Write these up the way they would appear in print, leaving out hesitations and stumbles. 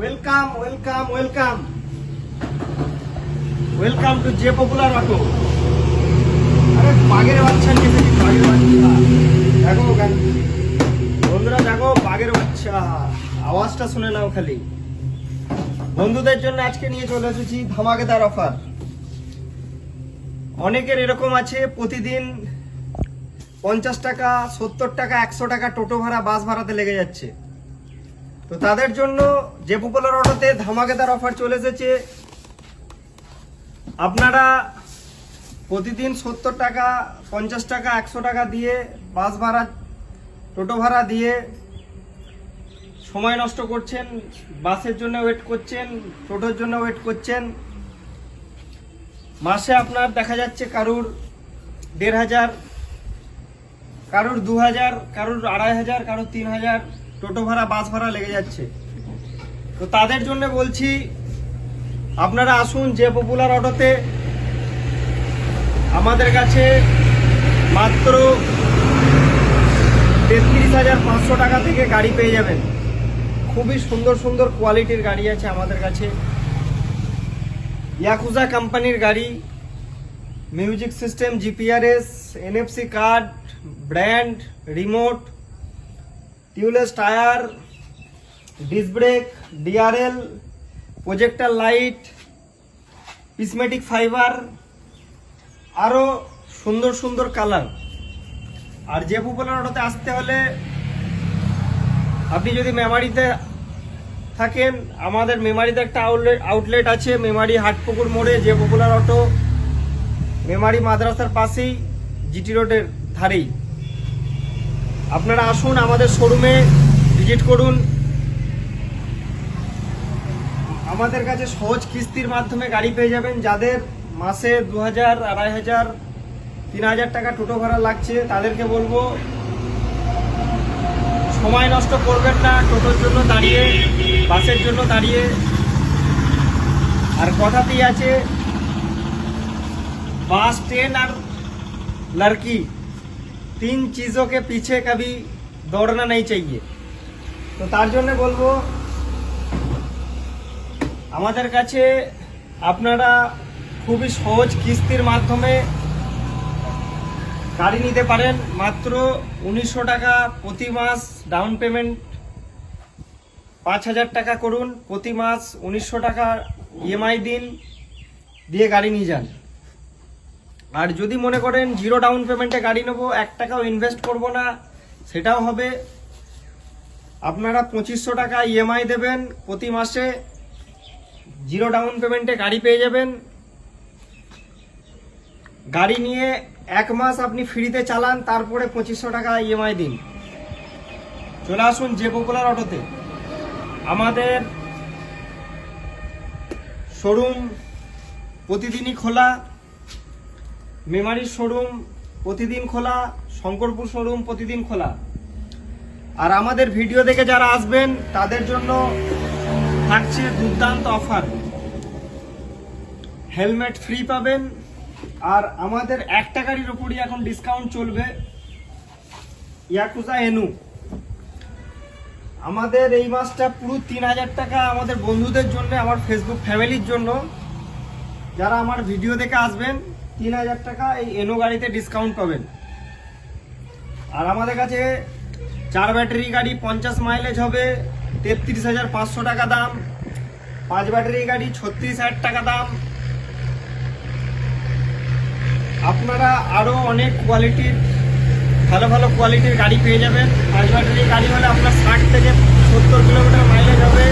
Welcome welcome welcome welcome to যে popular auto. আরে বাঘের বাচ্চা নিয়ে এসেছি, বাঘের বাচ্চা। দেখো বন্ধুরা, দেখো বাঘের বাচ্চা, আওয়াজটা শুনে নাও খালি। বন্ধুদের জন্য আজকে নিয়ে চলে এসেছি ধামাকেদার অফার। অনেকের এরকম আছে প্রতিদিন 50 টাকা, 70 টাকা, 100 টাকা টোটো ভাড়া, বাস ভাড়াতে লেগে যাচ্ছে। তো তাদের জন্য যে পপুলার অটোতে ধামাকেদার অফার চলে এসেছে। আপনারা প্রতিদিন 70 টাকা, 50 টাকা, 100 টাকা দিয়ে বাস ভাড়া, টোটো ভাড়া দিয়ে সময় নষ্ট করছেন, বাসের জন্য ওয়েট করছেন, টোটোর জন্য ওয়েট করছেন। মাসে আপনার দেখা যাচ্ছে কারুর 1500, কারুর 2000, কারুর 2500, কারুর 3000 টোটো ভাড়া, বাস ভাড়া লেগে যাচ্ছে। তো তাদের জন্য বলছি, আপনারা আসুন যে পপুলার অটোতে। আমাদের কাছে মাত্র 33,500 টাকা থেকে গাড়ি পেয়ে যাবেন। খুবই সুন্দর সুন্দর কোয়ালিটির গাড়ি আছে আমাদের কাছে। ইয়াকুজা কোম্পানির গাড়ি, music system, GPRS, NFC card, brand, remote, tubeless tyre, disc brake, DRL, projector light, পিসমেটিক ফাইবার, আরও সুন্দর সুন্দর কালার। আর যে পপুলার অটোতে আসতে হলে, আপনি যদি মেমারিতে থাকেন, আমাদের মেমারিতে একটা আউটলেট আছে, মেমারি হাটপুকুর মোড়ে যে পপুলার অটো, মেমারি মাদ্রাসার পাশেই, জিটি রোডের ধারেই। আপনারা আসুন, আমাদের শোরুমে ভিজিট করুন। আমাদের কাছে সহজ কিস্তির মাধ্যমে গাড়ি পেয়ে যাবেন। যাদের মাসে 2000, 2500, 3000 টাকা টোটো ভাড়া লাগছে, তাদেরকে বলবো সময় নষ্ট করবেন না টোটোর জন্য দাঁড়িয়ে, বাসের জন্য দাঁড়িয়ে। আর কথাতেই আছে, বাস, ट्रेन और लड़की, 3 चीजों के पीछे कभी दौड़ना नहीं चाहिए। তো তার জন্য বলবো, আমাদের কাছে আপনারা খুবই সহজ কিস্তির মাধ্যমে গাড়ি নিতে পারেন। মাত্র 1900 টাকা প্রতি মাস ডাউন পেমেন্ট, 5000 টাকা করুন প্রতি মাস, 1900 টাকা ইএমআই দিন, দিয়ে গাড়ি নিয়ে যান। আর যদি মনে করেন জিরো ডাউন পেমেন্টে গাড়ি নেবো, 1 টাকাও ইনভেস্ট করব না, সেটাও হবে। আপনারা 2500 টাকা ইএমআই দেবেন প্রতি মাসে, জিরো ডাউন পেমেন্টে গাড়ি পেয়ে যাবেন। গাড়ি নিয়ে 1 মাস আপনি ফ্রিতে চালান, তারপরে 2500 টাকা ইএমআই দিন। চলে আসুন যে পপুলার অটোতে। আমাদের শোরুম প্রতিদিনই খোলা, মেমারির শোরুম প্রতিদিন খোলা, শঙ্করপুর শোরুম প্রতিদিন খোলা। আর আমাদের ভিডিও দেখে যারা আসবেন, তাদের জন্য থাকছে দুর্দান্ত অফার। হেলমেট ফ্রি পাবেন। আর আমাদের 1 গাড়ির উপরই এখন ডিসকাউন্ট চলবে, ইয়াকুজা এনু। আমাদের এই মাসটা পুরো 3000 টাকা আমাদের বন্ধুদের জন্য, আমার ফেসবুক ফ্যামিলির জন্য। যারা আমার ভিডিও দেখে আসবেন, 3000 টাকা এই এনো গাড়িতে ডিসকাউন্ট পাবেন। আর আমাদের কাছে 4 ব্যাটারি গাড়ি 50 মাইলেজ হবে, 33,500 টাকা দাম। 5 ব্যাটারি গাড়ি 36,000 টাকা দাম। আপনারা আরো অনেক কোয়ালিটির, ভালো ভালো কোয়ালিটির গাড়ি পেয়ে যাবেন। 5 ব্যাটারি গাড়ি হলে আপনার 60 থেকে 70 কিলোমিটার মাইলেজ হবে।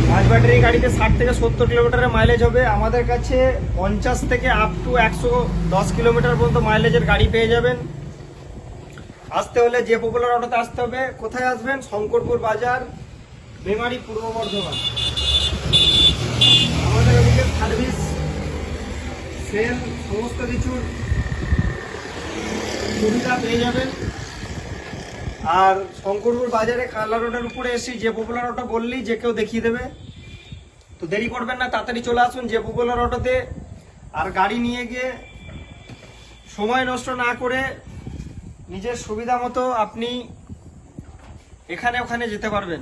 5 ব্যাটারি গাড়িতে 60 থেকে 70 কিলোমিটারের মাইলেজ হবে। আমাদের কাছে 50 থেকে আপ টু 110 কিলোমিটার পর্যন্ত মাইলেজের গাড়ি পেয়ে যাবেন। আসতে হলে যে পপুলার অটোতে আসতে হবে। কোথায় আসবেন? শঙ্করপুর বাজার, মেমারি, পূর্ব বর্ধমান। আমাদের ওদিকে সার্ভিস, সেল, সমস্ত কিছুর সুবিধা পেয়ে যাবেন। আর শঙ্করপুর বাজারে কালা রোডের উপরে এসে যে পপুলার অটো বললেই যে কেউ দেখিয়ে দেবে। তো দেরি করবেন না, তাড়াতাড়ি চলে আসুন যে পপুলার অটোতে। আর গাড়ি নিয়ে গিয়ে সময় নষ্ট না করে নিজের সুবিধা মতো আপনি এখানে ওখানে যেতে পারবেন।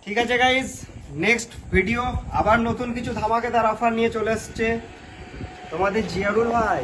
ঠিক আছে গাইজ, নেক্সট ভিডিও আবার নতুন কিছু ধামাকেদার অফার নিয়ে চলে এসছে তোমাদের জিয়ারুল ভাই।